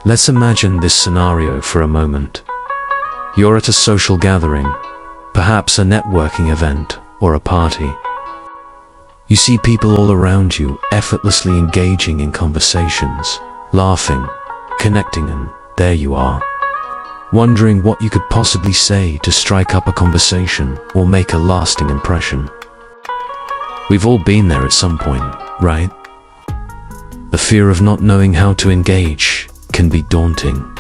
Let's imagine this scenario for a moment. You're at a social gathering, perhaps a networking event or a party. You see people all around you effortlessly engaging in conversations, laughing, connecting, and there you are, wondering what you could possibly say to strike up a conversation or make a lasting impression. We've all been there at some point, right? The fear of not knowing how to engage can be daunting.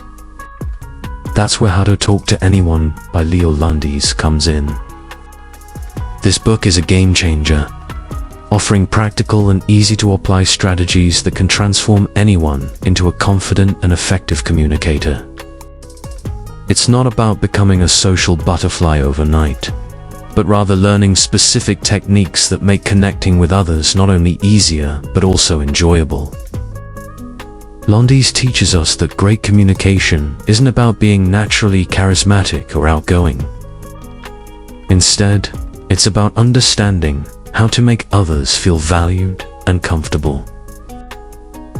That's where How to Talk to Anyone by Leil Lowndes comes in. This book is a game changer, offering practical and easy-to-apply strategies that can transform anyone into a confident and effective communicator. It's not about becoming a social butterfly overnight, but rather learning specific techniques that make connecting with others not only easier, but also enjoyable. Lowndes teaches us that great communication isn't about being naturally charismatic or outgoing. Instead, it's about understanding how to make others feel valued and comfortable.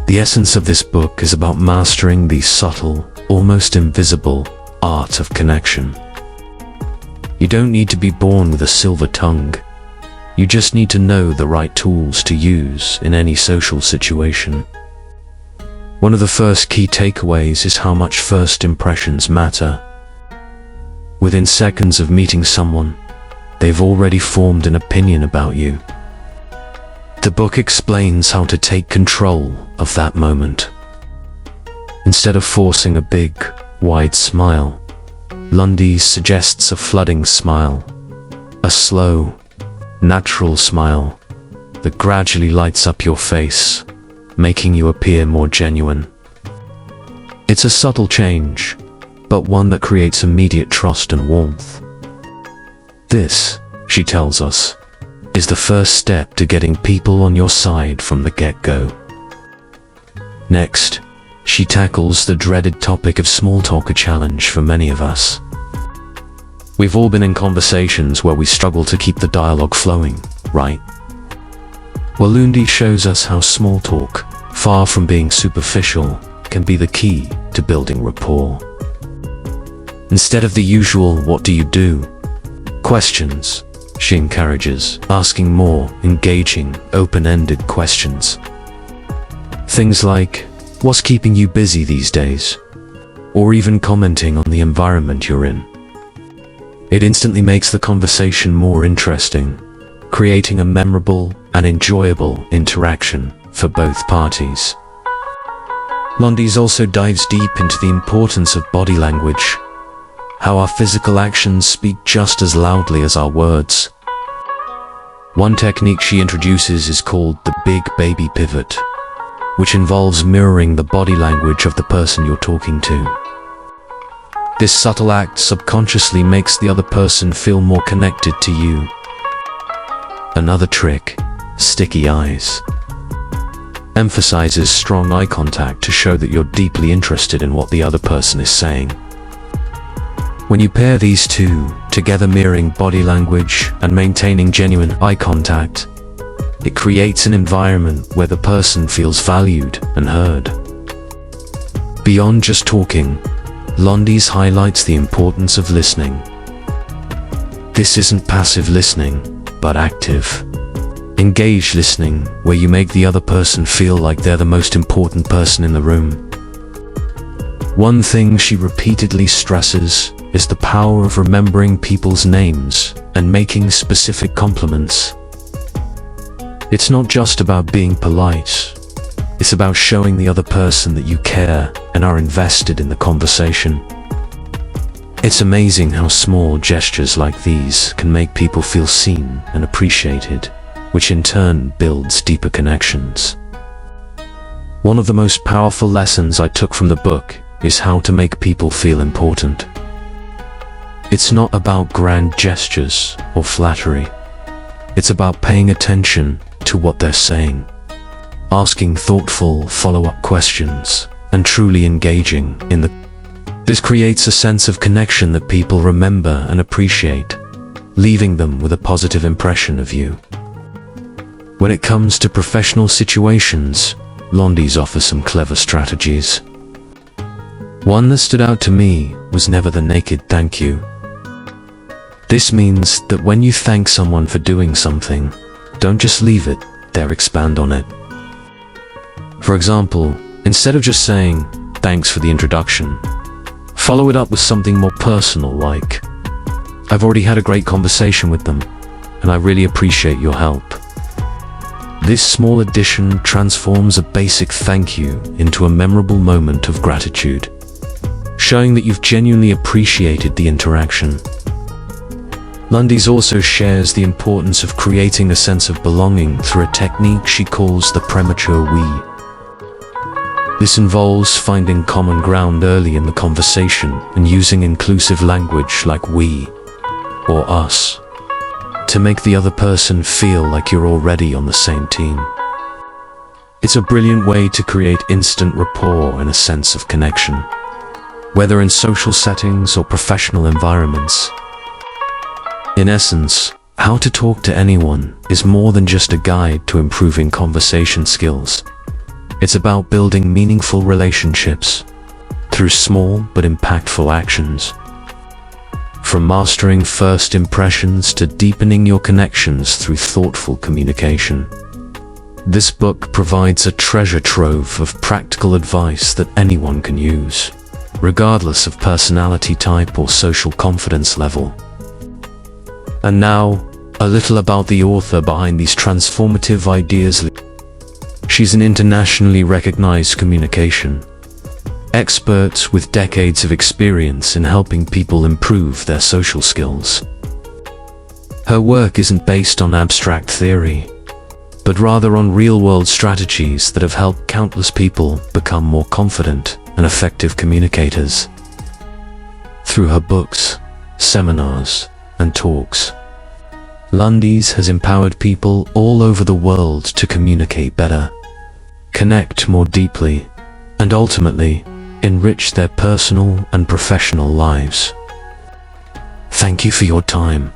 The essence of this book is about mastering the subtle, almost invisible art of connection. You don't need to be born with a silver tongue. You just need to know the right tools to use in any social situation. One of the first key takeaways is how much first impressions matter. Within seconds of meeting someone, they've already formed an opinion about you. The book explains how to take control of that moment. Instead of forcing a big, wide smile, Lowndes suggests a flooding smile, a slow, natural smile that gradually lights up your face, making you appear more genuine. It's a subtle change, but one that creates immediate trust and warmth. This, she tells us, is the first step to getting people on your side from the get-go. Next, she tackles the dreaded topic of small talk, a challenge for many of us. We've all been in conversations where we struggle to keep the dialogue flowing, right? Well, Lowndes shows us how small talk, far from being superficial, can be the key to building rapport. Instead of the usual "what do you do?" questions, she encourages asking more engaging, open-ended questions. Things like, "What's keeping you busy these days?" or even commenting on the environment you're in. It instantly makes the conversation more interesting, creating a memorable and enjoyable interaction for both parties. Lowndes also dives deep into the importance of body language, how our physical actions speak just as loudly as our words. One technique she introduces is called the big baby pivot, which involves mirroring the body language of the person you're talking to. This subtle act subconsciously makes the other person feel more connected to you. Another trick, sticky eyes, emphasizes strong eye contact to show that you're deeply interested in what the other person is saying. When you pair these two together, mirroring body language and maintaining genuine eye contact, it creates an environment where the person feels valued and heard. Beyond just talking, Lowndes highlights the importance of listening. This isn't passive listening, but active, engaged listening, where you make the other person feel like they're the most important person in the room. One thing she repeatedly stresses is the power of remembering people's names and making specific compliments. It's not just about being polite. It's about showing the other person that you care and are invested in the conversation. It's amazing how small gestures like these can make people feel seen and appreciated, which in turn builds deeper connections. One of the most powerful lessons I took from the book is how to make people feel important. It's not about grand gestures or flattery. It's about paying attention to what they're saying, asking thoughtful follow-up questions, and truly engaging in the. This creates a sense of connection that people remember and appreciate, leaving them with a positive impression of you. When it comes to professional situations, Lowndes offers some clever strategies. One that stood out to me was never the naked thank you. This means that when you thank someone for doing something, don't just leave it there, expand on it. For example, instead of just saying, "Thanks for the introduction," follow it up with something more personal like, "I've already had a great conversation with them, and I really appreciate your help." This small addition transforms a basic thank you into a memorable moment of gratitude, showing that you've genuinely appreciated the interaction. Lowndes also shares the importance of creating a sense of belonging through a technique she calls the premature we. This involves finding common ground early in the conversation and using inclusive language like we or us to make the other person feel like you're already on the same team. It's a brilliant way to create instant rapport and a sense of connection, whether in social settings or professional environments. In essence, How to Talk to Anyone is more than just a guide to improving conversation skills. It's about building meaningful relationships through small but impactful actions. From mastering first impressions to deepening your connections through thoughtful communication. This book provides a treasure trove of practical advice that anyone can use, regardless of personality type or social confidence level. And now, a little about the author behind these transformative ideas. She's an internationally recognized communication expert with decades of experience in helping people improve their social skills. Her work isn't based on abstract theory, but rather on real-world strategies that have helped countless people become more confident and effective communicators. Through her books, seminars, and talks, Lowndes has empowered people all over the world to communicate better, connect more deeply, and ultimately enrich their personal and professional lives. Thank you for your time.